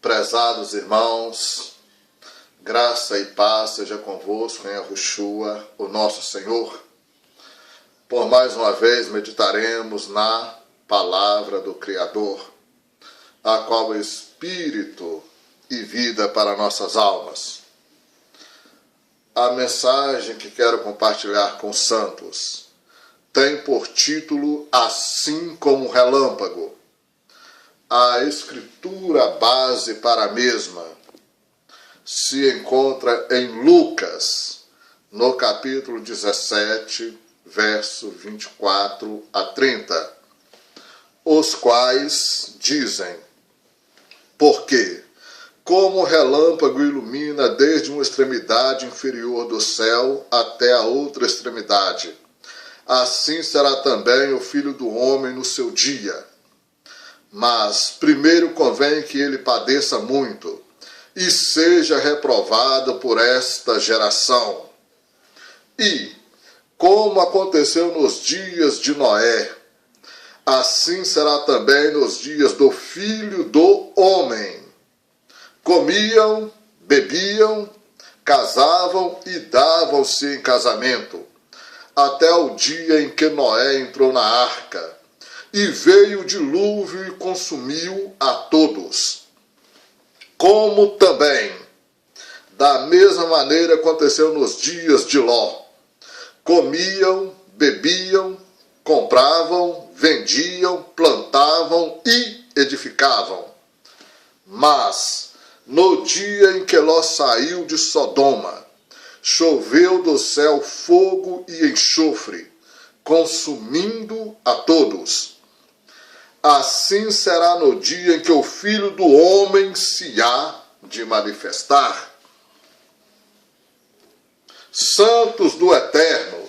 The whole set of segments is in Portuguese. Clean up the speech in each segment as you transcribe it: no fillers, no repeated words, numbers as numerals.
Prezados irmãos, graça e paz seja convosco em Yahushua, o nosso Senhor. Por mais uma vez meditaremos na palavra do Criador, a qual é Espírito e vida para nossas almas. A mensagem que quero compartilhar com os santos tem por título Assim como um relâmpago. A escritura base para a mesma se encontra em Lucas, no capítulo 17, verso 24 a 30, os quais dizem: porque, como o relâmpago ilumina desde uma extremidade inferior do céu até a outra extremidade, assim será também o Filho do Homem no seu dia. Mas primeiro convém que ele padeça muito e seja reprovado por esta geração. E, como aconteceu nos dias de Noé, assim será também nos dias do Filho do Homem. Comiam, bebiam, casavam e davam-se em casamento, até o dia em que Noé entrou na arca, e veio o dilúvio e consumiu a todos. Como também, da mesma maneira aconteceu nos dias de Ló. Comiam, bebiam, compravam, vendiam, plantavam e edificavam. Mas, no dia em que Ló saiu de Sodoma, choveu do céu fogo e enxofre, consumindo a todos. Assim será no dia em que o Filho do Homem se há de manifestar. Santos do Eterno,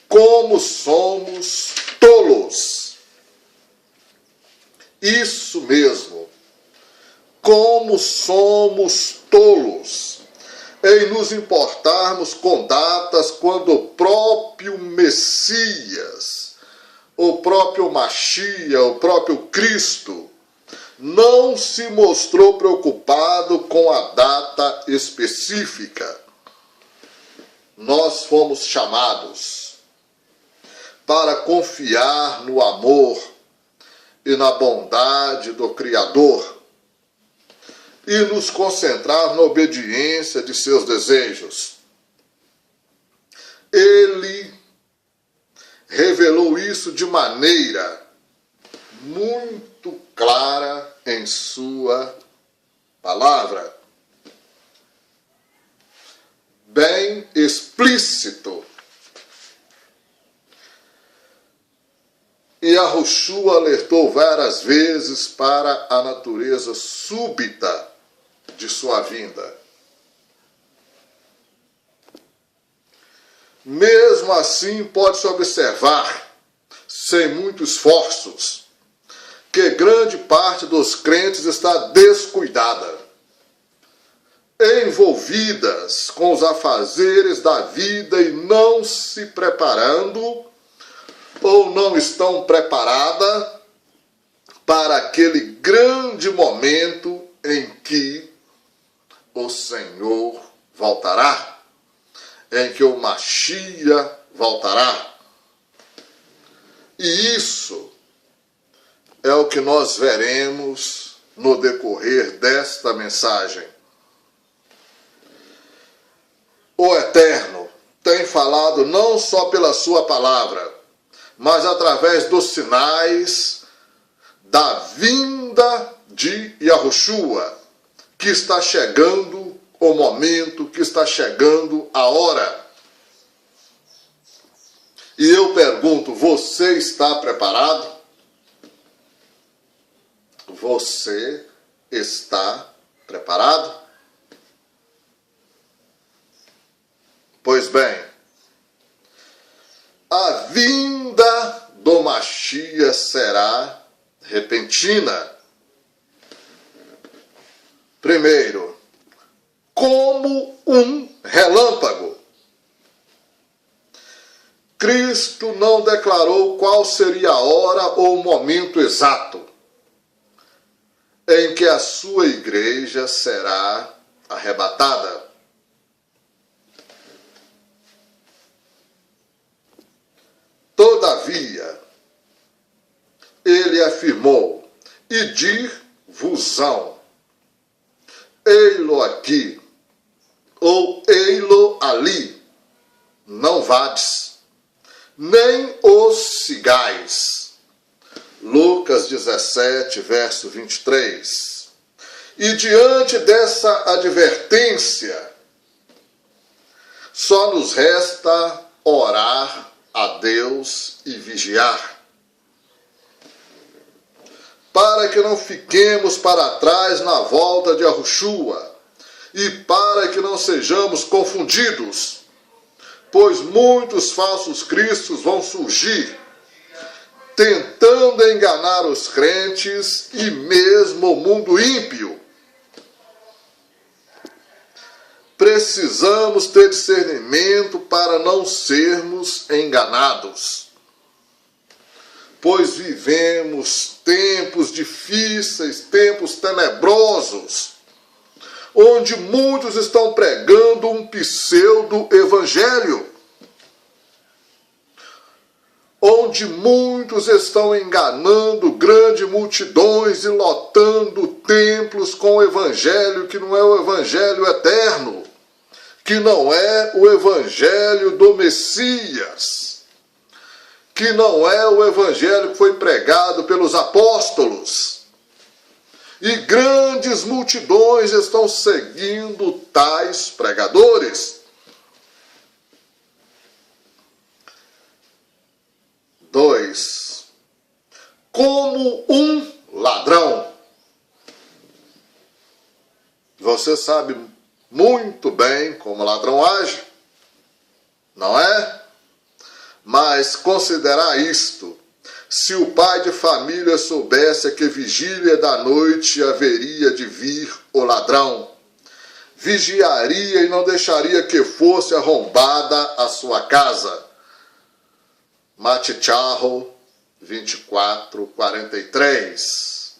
como somos tolos! Isso mesmo, como somos tolos em nos importarmos com datas quando o próprio Messias, o próprio Machia, o próprio Cristo, não se mostrou preocupado com a data específica. Nós fomos chamados para confiar no amor e na bondade do Criador e nos concentrar na obediência de seus desejos. Ele revelou isso de maneira muito clara em sua palavra, bem explícito. E Yahushua alertou várias vezes para a natureza súbita de sua vinda. Mesmo assim, pode-se observar, sem muitos esforços, que grande parte dos crentes está descuidada, envolvidas com os afazeres da vida e não se preparando ou não estão preparadas para aquele grande momento em que o Senhor voltará, em que o Machia voltará. E isso é o que nós veremos no decorrer desta mensagem. O Eterno tem falado não só pela sua palavra, mas através dos sinais da vinda de Yahushua, que está chegando o momento, que está chegando a hora. E eu pergunto, você está preparado? Você está preparado? Pois bem, a vinda do Machia será repentina. Primeiro, como um relâmpago. Cristo não declarou qual seria a hora ou o momento exato em que a sua igreja será arrebatada. Todavia, ele afirmou: e dir-vos-ão, ei-lo aqui, ou ei-lo ali, não vades, nem os sigais. Lucas 17, verso 23. E diante dessa advertência, só nos resta orar a Deus e vigiar, para que não fiquemos para trás na volta de Yahushua e para que não sejamos confundidos, pois muitos falsos cristos vão surgir, tentando enganar os crentes e mesmo o mundo ímpio. Precisamos ter discernimento para não sermos enganados, pois vivemos tempos difíceis, tempos tenebrosos, onde muitos estão pregando um pseudo-evangelho, onde muitos estão enganando grandes multidões e lotando templos com o evangelho que não é o evangelho eterno, que não é o evangelho do Messias, que não é o evangelho que foi pregado pelos apóstolos. E grandes multidões estão seguindo tais pregadores. 2. Como um ladrão. Você sabe muito bem como o ladrão age, não é? Mas considerar isto: se o pai de família soubesse que vigília da noite haveria de vir o ladrão, vigiaria e não deixaria que fosse arrombada a sua casa. Matityahu 24, 43.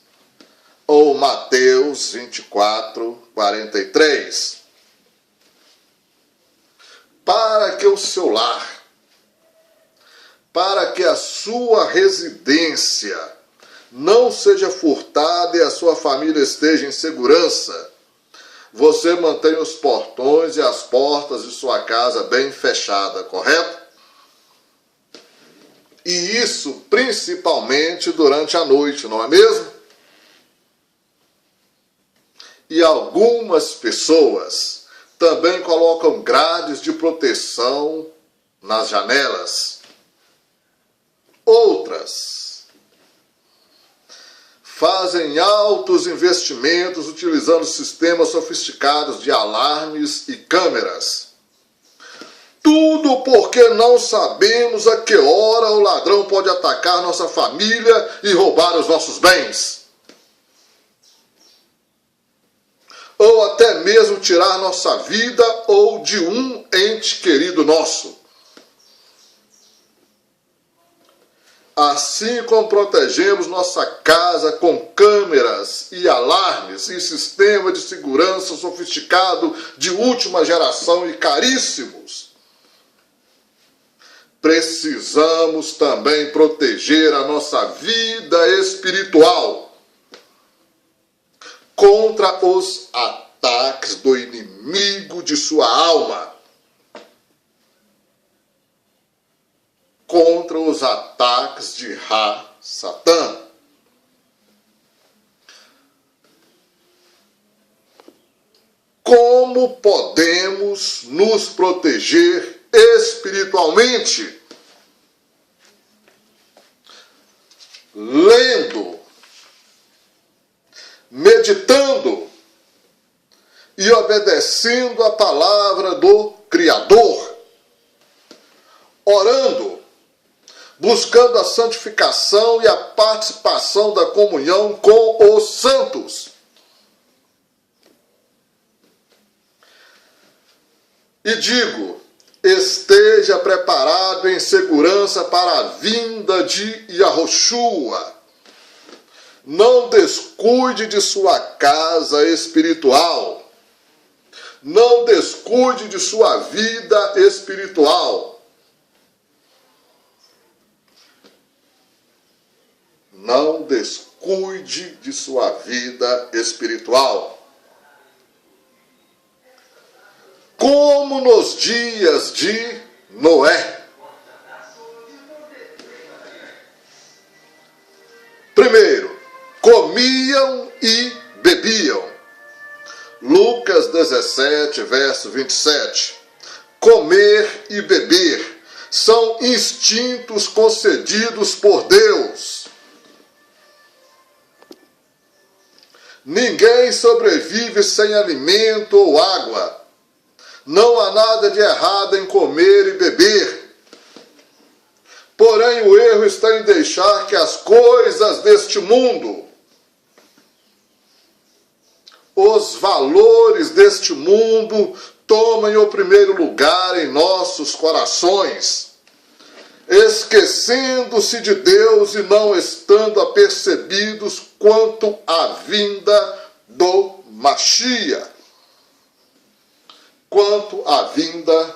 Ou Mateus 24, 43. Para que o seu lar, para que a sua residência não seja furtada e a sua família esteja em segurança, você mantém os portões e as portas de sua casa bem fechada, correto? E isso principalmente durante a noite, não é mesmo? E algumas pessoas também colocam grades de proteção nas janelas. Outras fazem altos investimentos utilizando sistemas sofisticados de alarmes e câmeras. Tudo porque não sabemos a que hora o ladrão pode atacar nossa família e roubar os nossos bens. Ou até mesmo tirar nossa vida ou de um ente querido nosso. Assim como protegemos nossa casa com câmeras e alarmes e sistema de segurança sofisticado de última geração e caríssimos, precisamos também proteger a nossa vida espiritual contra os ataques do inimigo de sua alma, contra os ataques de Satã. Como podemos nos proteger espiritualmente? Lendo, meditando e obedecendo a palavra do Criador, orando, buscando a santificação e a participação da comunhão com os santos. E digo, esteja preparado em segurança para a vinda de Yahushua, Não descuide de sua casa espiritual. Não descuide de sua vida espiritual. Não descuide de sua vida espiritual. Como nos dias de Noé. Primeiro, comiam e bebiam. Lucas 17, verso 27. Comer e beber são instintos concedidos por Deus. Ninguém sobrevive sem alimento ou água. Não há nada de errado em comer e beber. Porém, o erro está em deixar que as coisas deste mundo, os valores deste mundo, tomem o primeiro lugar em nossos corações, esquecendo-se de Deus e não estando apercebidos quanto à vinda do Mashiach, quanto à vinda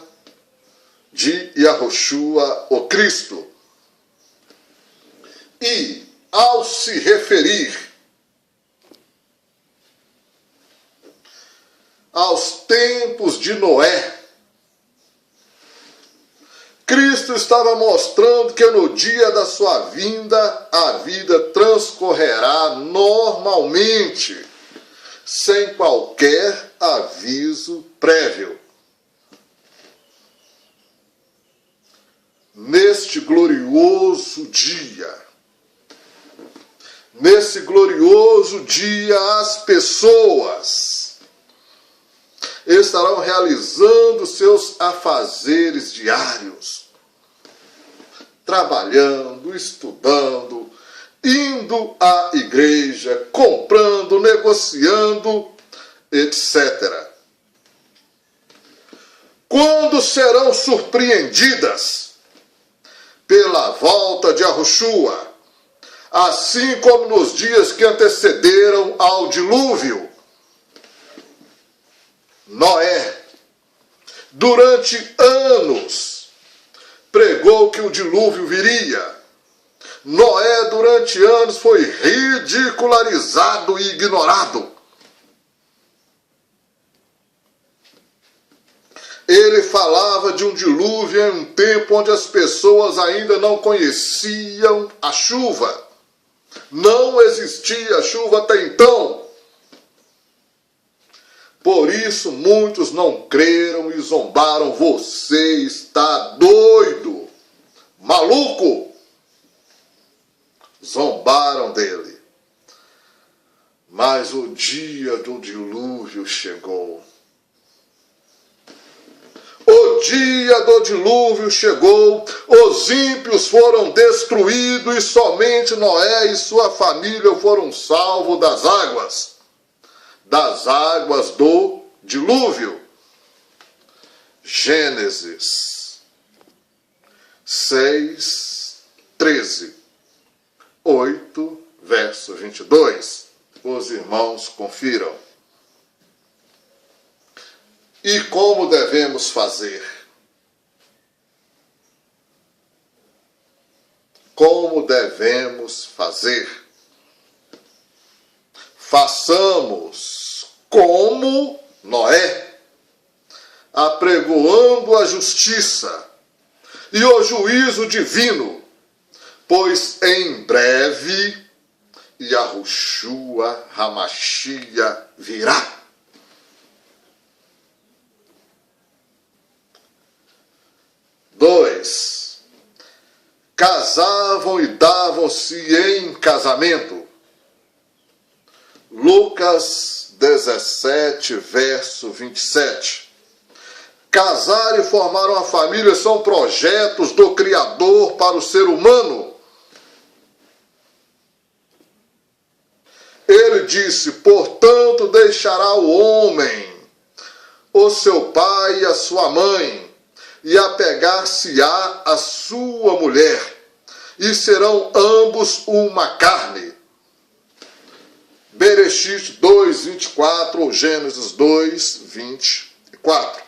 de Yahushua, o Cristo. E, ao se referir aos tempos de Noé, Cristo estava mostrando que no dia da sua vinda, a vida transcorrerá normalmente, sem qualquer aviso prévio. Neste glorioso dia, as pessoas estarão realizando seus afazeres diários, trabalhando, estudando, indo à igreja, comprando, negociando, etc. Quando serão surpreendidas pela volta de Yahushua, assim como nos dias que antecederam ao dilúvio. Noé, durante anos, pregou que o dilúvio viria. Noé, durante anos, foi ridicularizado e ignorado. Ele falava de um dilúvio em um tempo onde as pessoas ainda não conheciam a chuva. Não existia chuva até então. Por isso muitos não creram e zombaram. Você está doido, maluco. Zombaram dele. Mas o dia do dilúvio chegou. O dia do dilúvio chegou, os ímpios foram destruídos e somente Noé e sua família foram salvos das águas do dilúvio. Gênesis 6, 13, 8, verso 22. Os irmãos confiram. E como devemos fazer? Como devemos fazer? Façamos como Noé, apregoando a justiça e o juízo divino, pois em breve Yahushua Hamashiach virá. 2. Casavam e davam-se em casamento. Lucas 17, verso 27. Casar e formar uma família são projetos do Criador para o ser humano. Ele disse: portanto, deixará o homem o seu pai e a sua mãe, e apegar-se-á a sua mulher, e serão ambos uma carne. Bereshit 2, 24 ou Gênesis 2, 24.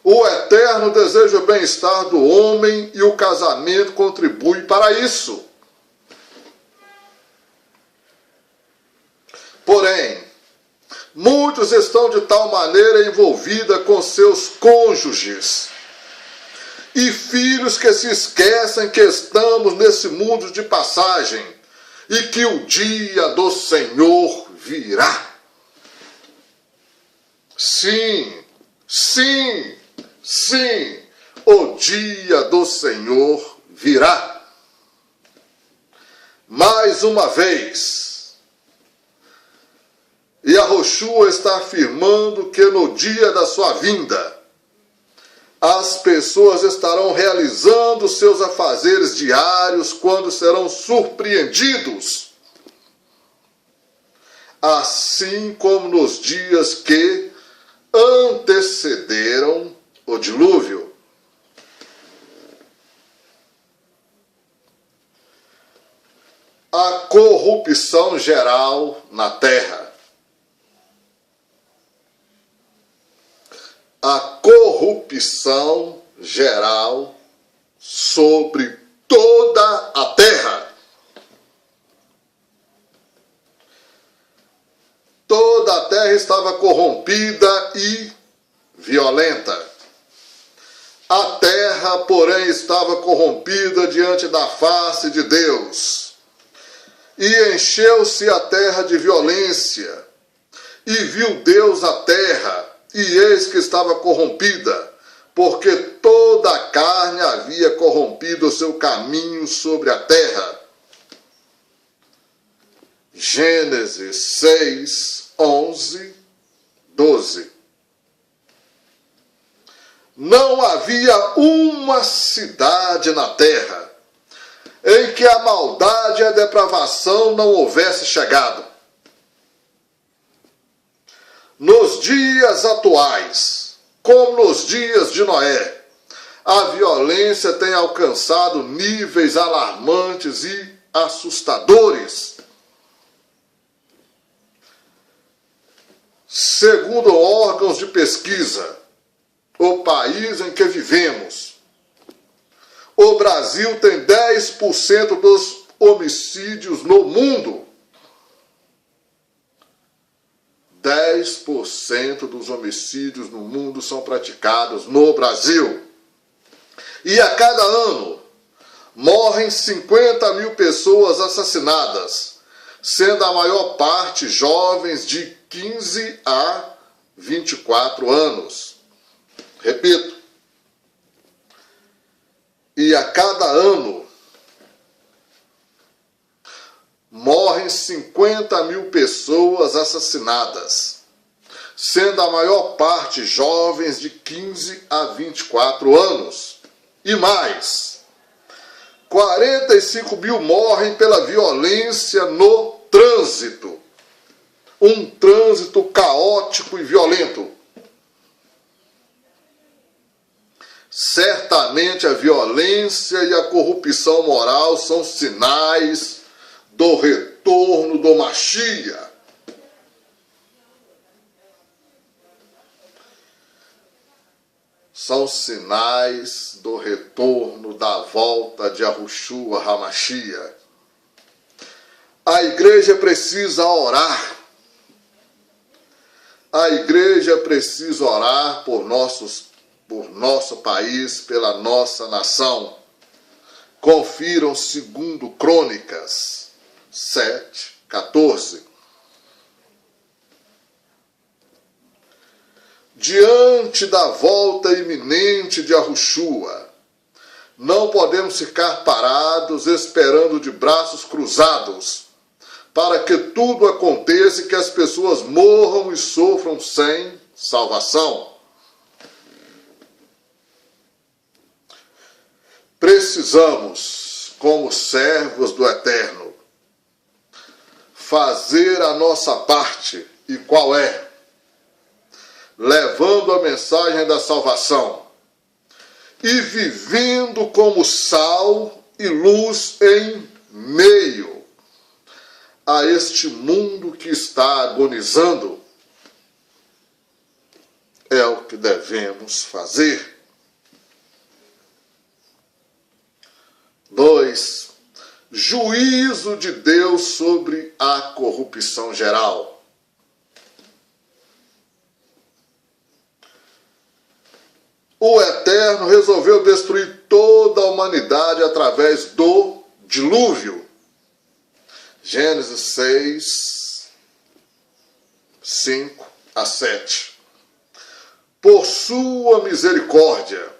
O Eterno deseja o bem-estar do homem e o casamento contribui para isso. Porém, muitos estão de tal maneira envolvidos com seus cônjuges e filhos que se esquecem que estamos nesse mundo de passagem e que o dia do Senhor virá. Sim, sim, sim, o dia do Senhor virá. Mais uma vez, Yahushua está afirmando que no dia da sua vinda, as pessoas estarão realizando seus afazeres diários quando serão surpreendidos, assim como nos dias que antecederam o dilúvio. A corrupção geral na terra. A corrupção geral sobre toda a terra. Toda a terra estava corrompida e violenta. A terra, porém, estava corrompida diante da face de Deus. E encheu-se a terra de violência. E viu Deus a terra, e eis que estava corrompida, porque toda a carne havia corrompido o seu caminho sobre a terra. Gênesis 6, 11, 12. Não havia uma cidade na terra em que a maldade e a depravação não houvesse chegado. Nos dias atuais, como nos dias de Noé, a violência tem alcançado níveis alarmantes e assustadores. Segundo órgãos de pesquisa, o país em que vivemos, o Brasil tem 10% dos homicídios no mundo. 10% dos homicídios no mundo são praticados no Brasil. E a cada ano morrem 50 mil pessoas assassinadas, sendo a maior parte jovens de 15 a 24 anos. Repito. E a cada ano morrem 50 mil pessoas assassinadas, sendo a maior parte jovens de 15 a 24 anos. E mais, 45 mil morrem pela violência no trânsito. Um trânsito caótico e violento. Certamente a violência e a corrupção moral são sinais do retorno do Mashiach. São sinais do retorno da volta de Yahushua HaMashiach. A igreja precisa orar. A igreja precisa orar por nosso país, pela nossa nação. Confiram 2 Crônicas 7, 14. Diante da volta iminente de Yahushua, não podemos ficar parados esperando de braços cruzados para que tudo aconteça e que as pessoas morram e sofram sem salvação. Precisamos, como servos do Eterno, fazer a nossa parte. E qual é? Levando a mensagem da salvação e vivendo como sal e luz em meio a este mundo que está agonizando, é o que devemos fazer. 2. Juízo de Deus sobre a corrupção geral. O Eterno resolveu destruir toda a humanidade através do dilúvio. Gênesis 6, 5 a 7. Por sua misericórdia,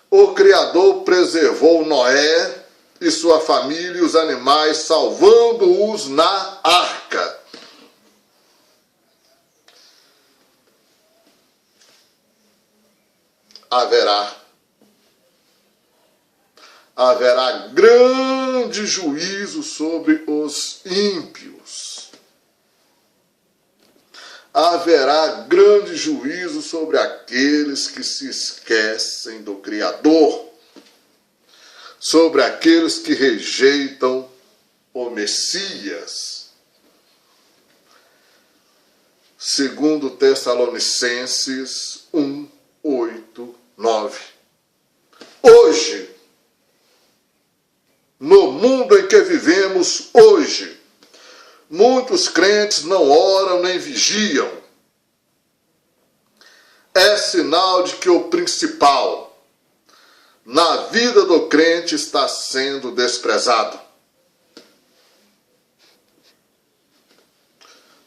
o Criador preservou Noé e sua família e os animais, salvando-os na arca. Haverá grande juízo sobre os ímpios. Haverá grande juízo sobre aqueles que se esquecem do Criador, sobre aqueles que rejeitam o Messias. 2 Tessalonicenses 1, 8, 9. Hoje, no mundo em que vivemos hoje, muitos crentes não oram nem vigiam. É sinal de que o principal na vida do crente está sendo desprezado.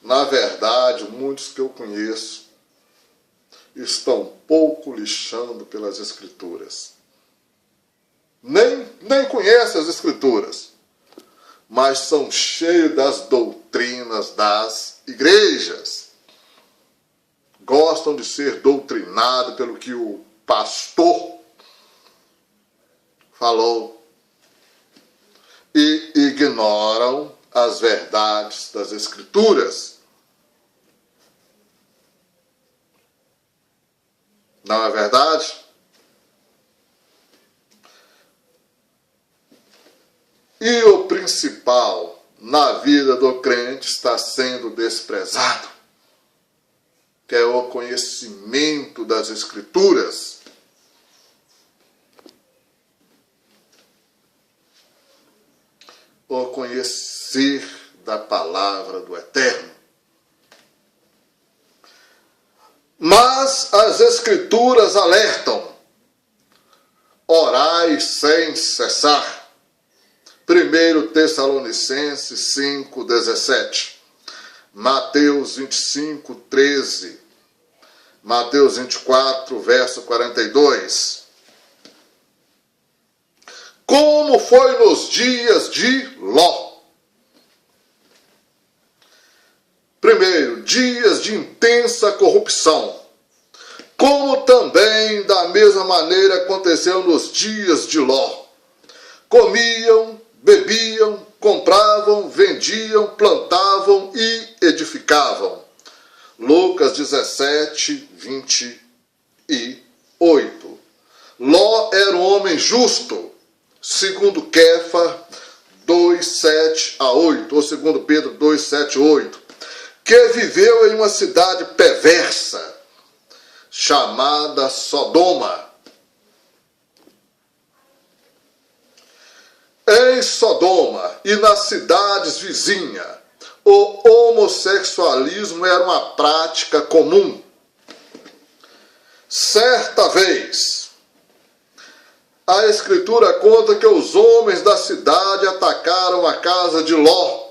Na verdade, muitos que eu conheço estão pouco lixando pelas Escrituras. Nem conhecem as Escrituras, mas são cheios das doutrinas das igrejas. Gostam de ser doutrinados pelo que o pastor falou e ignoram as verdades das Escrituras. Não é verdade? E o principal na vida do crente está sendo desprezado, que é o conhecimento das Escrituras. O conhecer da palavra do Eterno. Mas as Escrituras alertam: orai sem cessar. 1 Tessalonicenses 5, 17. Mateus 25, 13. Mateus 24, verso 42. Como foi nos dias de Ló? Primeiro, dias de intensa corrupção. Como também, da mesma maneira, aconteceu nos dias de Ló. Comiam, bebiam, compravam, vendiam, plantavam e edificavam. Lucas 17, 28. Ló era um homem justo, segundo Kefa 2, 7 a 8, ou segundo Pedro 2, 7 a 8, que viveu em uma cidade perversa, chamada Sodoma. Em Sodoma e nas cidades vizinhas, o homossexualismo era uma prática comum. Certa vez, a Escritura conta que os homens da cidade atacaram a casa de Ló,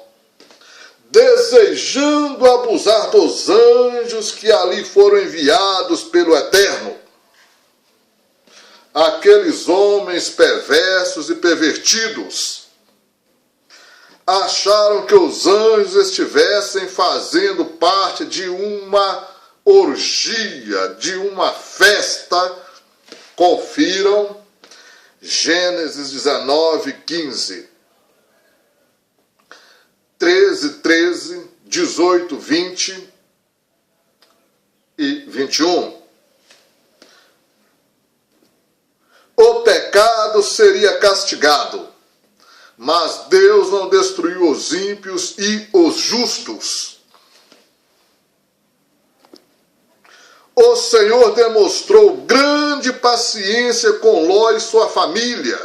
desejando abusar dos anjos que ali foram enviados pelo Eterno. Aqueles homens perversos e pervertidos acharam que os anjos estivessem fazendo parte de uma orgia, de uma festa. Confiram Gênesis 19, 15, 13, 13, 18, 20 e 21. O pecado seria castigado, mas Deus não destruiu os ímpios e os justos. O Senhor demonstrou grande paciência com Ló e sua família,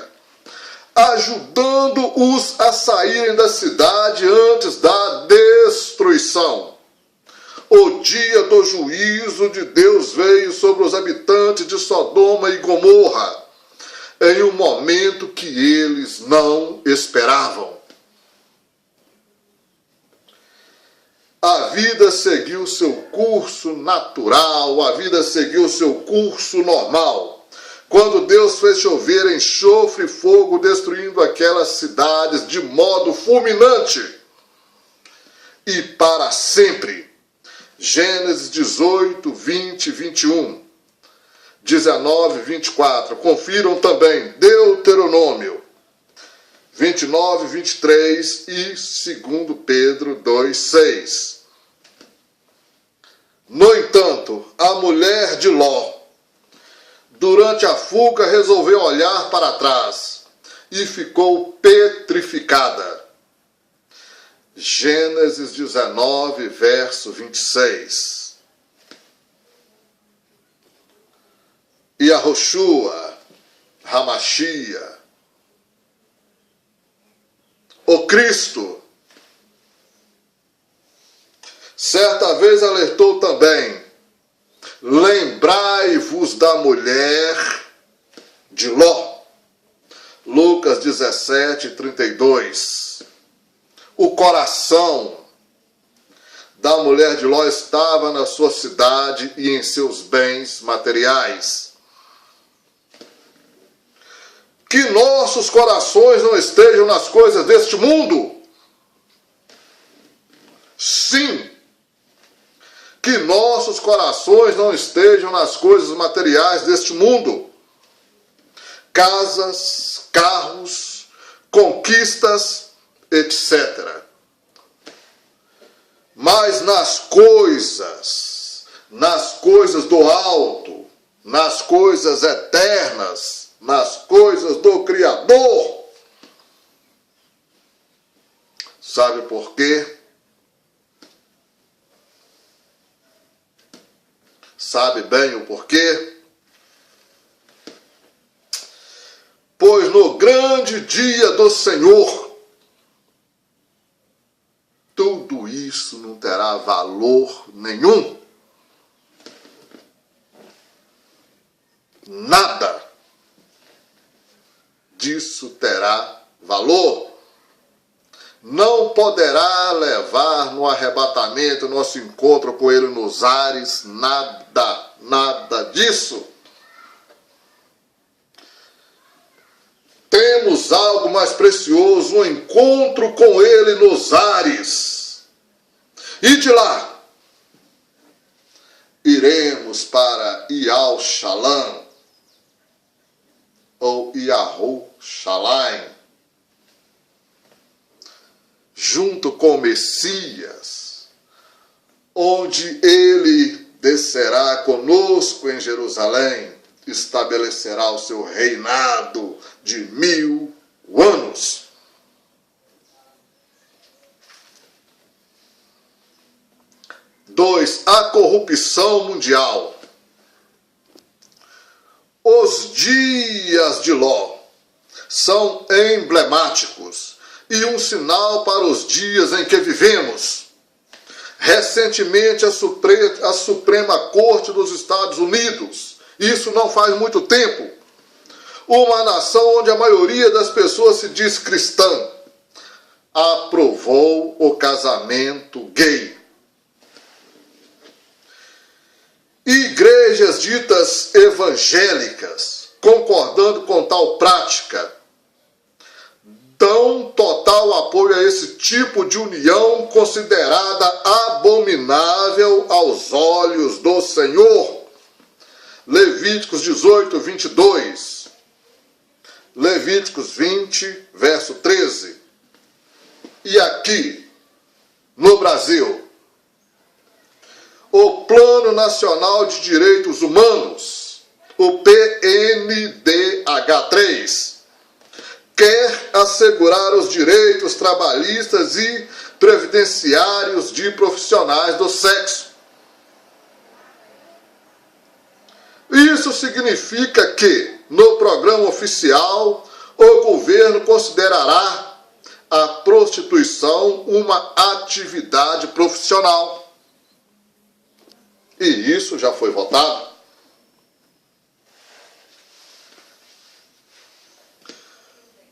ajudando-os a saírem da cidade antes da destruição. O dia do juízo de Deus veio sobre os habitantes de Sodoma e Gomorra, em um momento que eles não esperavam. A vida seguiu seu curso natural, a vida seguiu seu curso normal, quando Deus fez chover enxofre e fogo, destruindo aquelas cidades de modo fulminante e para sempre. Gênesis 18, 20, 21, 19, 24. Confiram também Deuteronômio 29, 23 e 2 Pedro 2, 6. No entanto, a mulher de Ló, durante a fuga, resolveu olhar para trás e ficou petrificada. Gênesis 19, verso 26. E Yahushua, Hamashia, o Cristo, certa vez alertou também: lembrai-vos da mulher de Ló. Lucas 17, 32. O coração da mulher de Ló estava na sua cidade e em seus bens materiais. Que nossos corações não estejam nas coisas deste mundo. Sim, que nossos corações não estejam nas coisas materiais deste mundo. Casas, carros, conquistas, etc. Mas nas coisas do alto, nas coisas eternas, nas coisas do Criador. Sabe por quê? Sabe bem o porquê? Pois no grande dia do Senhor, tudo isso não terá valor nenhum. Nada disso terá valor. Não poderá levar no arrebatamento, nosso encontro com Ele nos ares, nada disso. Temos algo mais precioso, um encontro com Ele nos ares. E de lá, iremos para Ial Shalom, ou Yahu Shalim, junto com o Messias, onde Ele descerá conosco em Jerusalém, estabelecerá o seu reinado de 1000 anos. Dois, a corrupção mundial. Os dias de Ló são emblemáticos e um sinal para os dias em que vivemos. Recentemente, a Suprema Corte dos Estados Unidos, isso não faz muito tempo, uma nação onde a maioria das pessoas se diz cristã, aprovou o casamento gay. Igrejas ditas evangélicas, concordando com tal prática, dão total apoio a esse tipo de união considerada abominável aos olhos do Senhor. Levíticos 18, 22. Levíticos 20, verso 13. E aqui, no Brasil, o Plano Nacional de Direitos Humanos, o PNDH3, quer assegurar os direitos trabalhistas e previdenciários de profissionais do sexo. Isso significa que, no programa oficial, o governo considerará a prostituição uma atividade profissional. E isso já foi votado.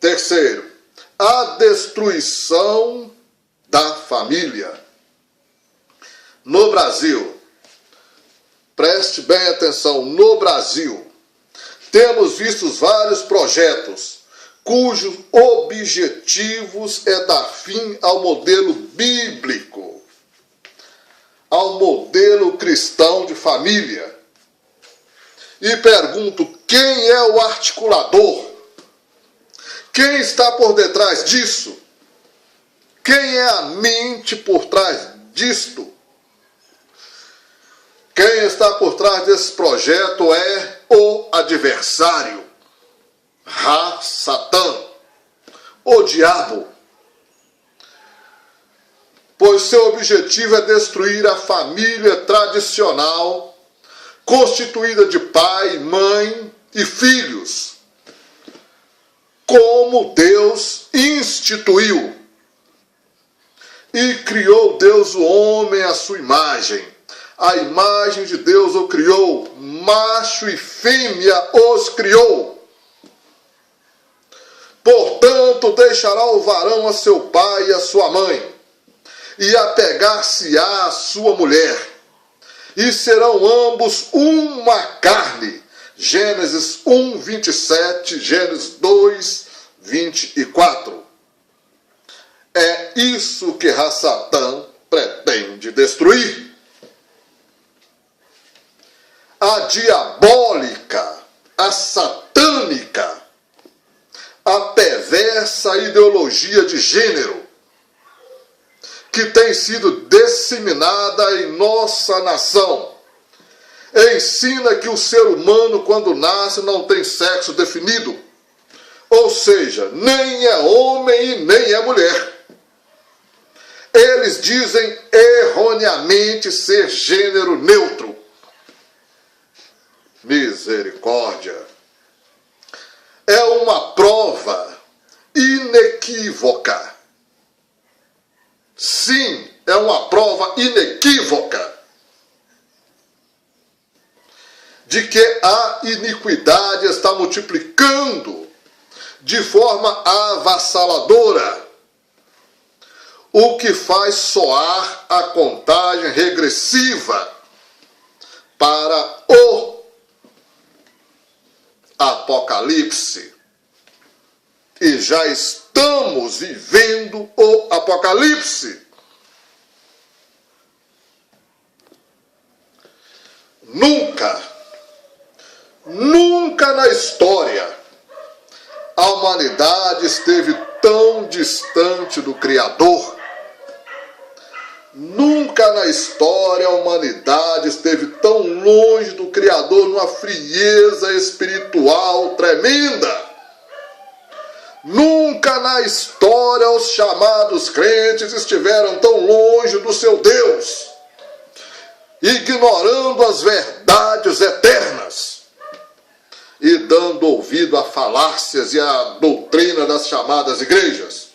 Terceiro, a destruição da família. No Brasil, preste bem atenção, no Brasil, temos visto vários projetos cujos objetivos é dar fim ao modelo bíblico, ao modelo cristão de família. E pergunto, quem é o articulador? Quem está por detrás disso? Quem é a mente por trás disto? Quem está por trás desse projeto é o adversário, Satã, o diabo. Pois seu objetivo é destruir a família tradicional, constituída de pai, mãe e filhos, como Deus instituiu. E criou Deus o homem à sua imagem. A imagem de Deus o criou, macho e fêmea os criou. Portanto, deixará o varão a seu pai e a sua mãe, e apegar-se-á a sua mulher, e serão ambos uma carne. Gênesis 1, 27, Gênesis 2, 24. É isso que Satã pretende destruir. A diabólica, a satânica, a perversa ideologia de gênero que tem sido disseminada em nossa nação ensina que o ser humano, quando nasce, não tem sexo definido, ou seja, nem é homem e nem é mulher. Eles dizem erroneamente ser gênero neutro. Misericórdia. É uma prova inequívoca. Sim, é uma prova inequívoca de que a iniquidade está multiplicando de forma avassaladora, o que faz soar a contagem regressiva para o Apocalipse. E já estamos vivendo o Apocalipse. Nunca na história a humanidade esteve tão distante do Criador. Nunca na história a humanidade esteve tão longe do Criador, numa frieza espiritual tremenda. Nunca na história os chamados crentes estiveram tão longe do seu Deus, ignorando as verdades eternas e dando ouvido a falácias e à doutrina das chamadas igrejas.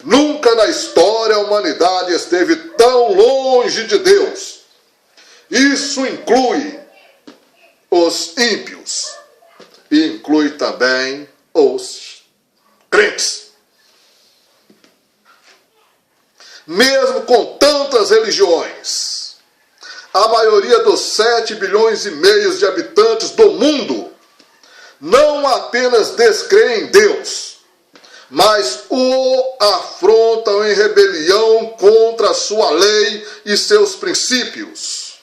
Nunca na história a humanidade esteve tão longe de Deus. Isso inclui os ímpios e inclui também os crentes. Mesmo com tantas religiões, a maioria dos 7 bilhões e meio de habitantes do mundo não apenas descrê em Deus, mas o afrontam em rebelião contra a sua lei e seus princípios.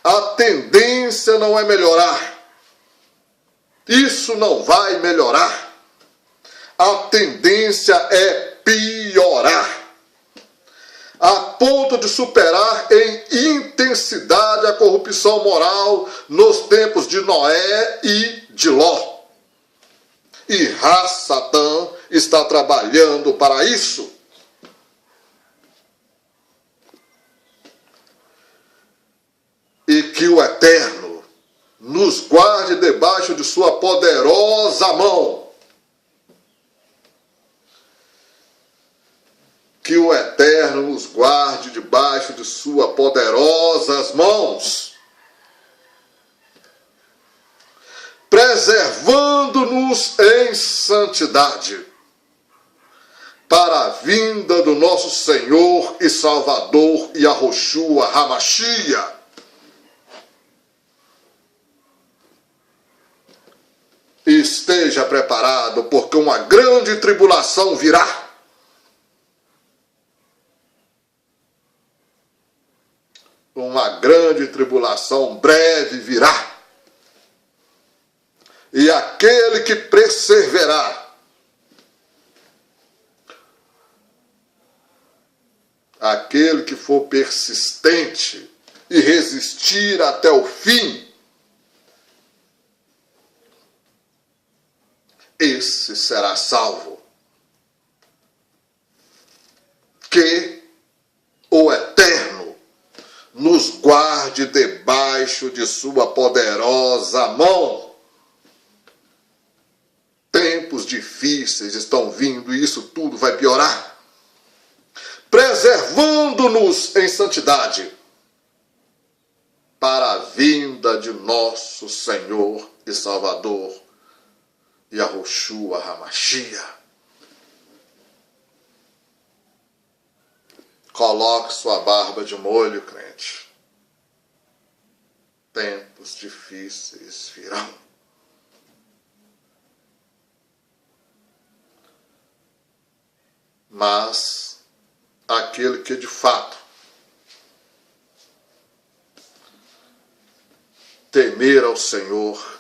A tendência não é melhorar. Isso não vai melhorar. A tendência é piorar. a ponto de superar em intensidade a corrupção moral nos tempos de Noé e de Ló. E Satã está trabalhando para isso. E que o Eterno nos guarde debaixo de sua poderosa mão. Que o Eterno nos guarde debaixo de suas poderosas mãos, preservando-nos em santidade, para a vinda do nosso Senhor e Salvador Yahushua Hamashia. Esteja preparado, porque uma grande tribulação virá. Uma grande tribulação breve virá. E aquele que perseverar, aquele que for persistente e resistir até o fim, esse será salvo. Que o Eterno nos guarde debaixo de sua poderosa mão. Tempos difíceis estão vindo e isso tudo vai piorar. Preservando-nos em santidade para a vinda de nosso Senhor e Salvador Yahushua Hamashia. Coloque sua barba de molho, crente. Tempos difíceis virão. Mas aquele que de fato temer ao Senhor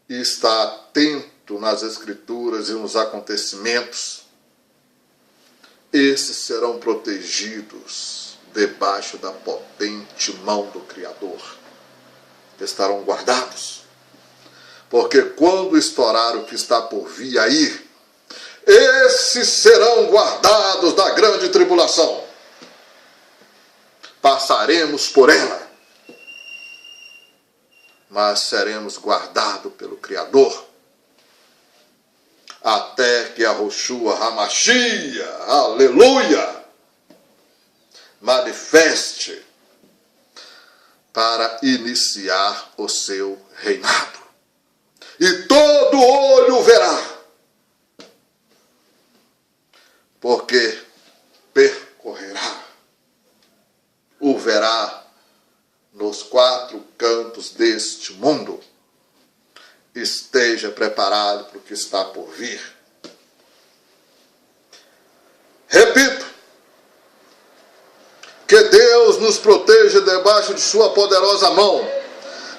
e está atento nas Escrituras e nos acontecimentos, esses serão protegidos debaixo da potente mão do Criador. Estarão guardados. Porque quando estourar o que está por vir aí, esses serão guardados da grande tribulação. Passaremos por ela, mas seremos guardados pelo Criador, até que Yahushua Hamashia, aleluia, manifeste para iniciar o seu reinado. E todo olho verá, porque percorrerá, o verá nos quatro cantos deste mundo. Esteja preparado para o que está por vir. Repito, que Deus nos proteja debaixo de sua poderosa mão,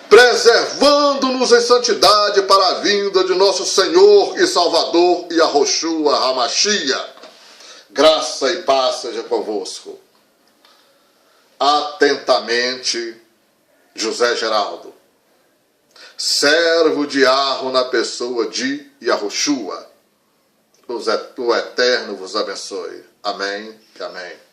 preservando-nos em santidade para a vinda de nosso Senhor e Salvador Yahushua Hamashia. Graça e paz seja convosco. Atentamente, José Geraldo, servo de Arro na pessoa de Yahushua. O Eterno vos abençoe. Amém e amém.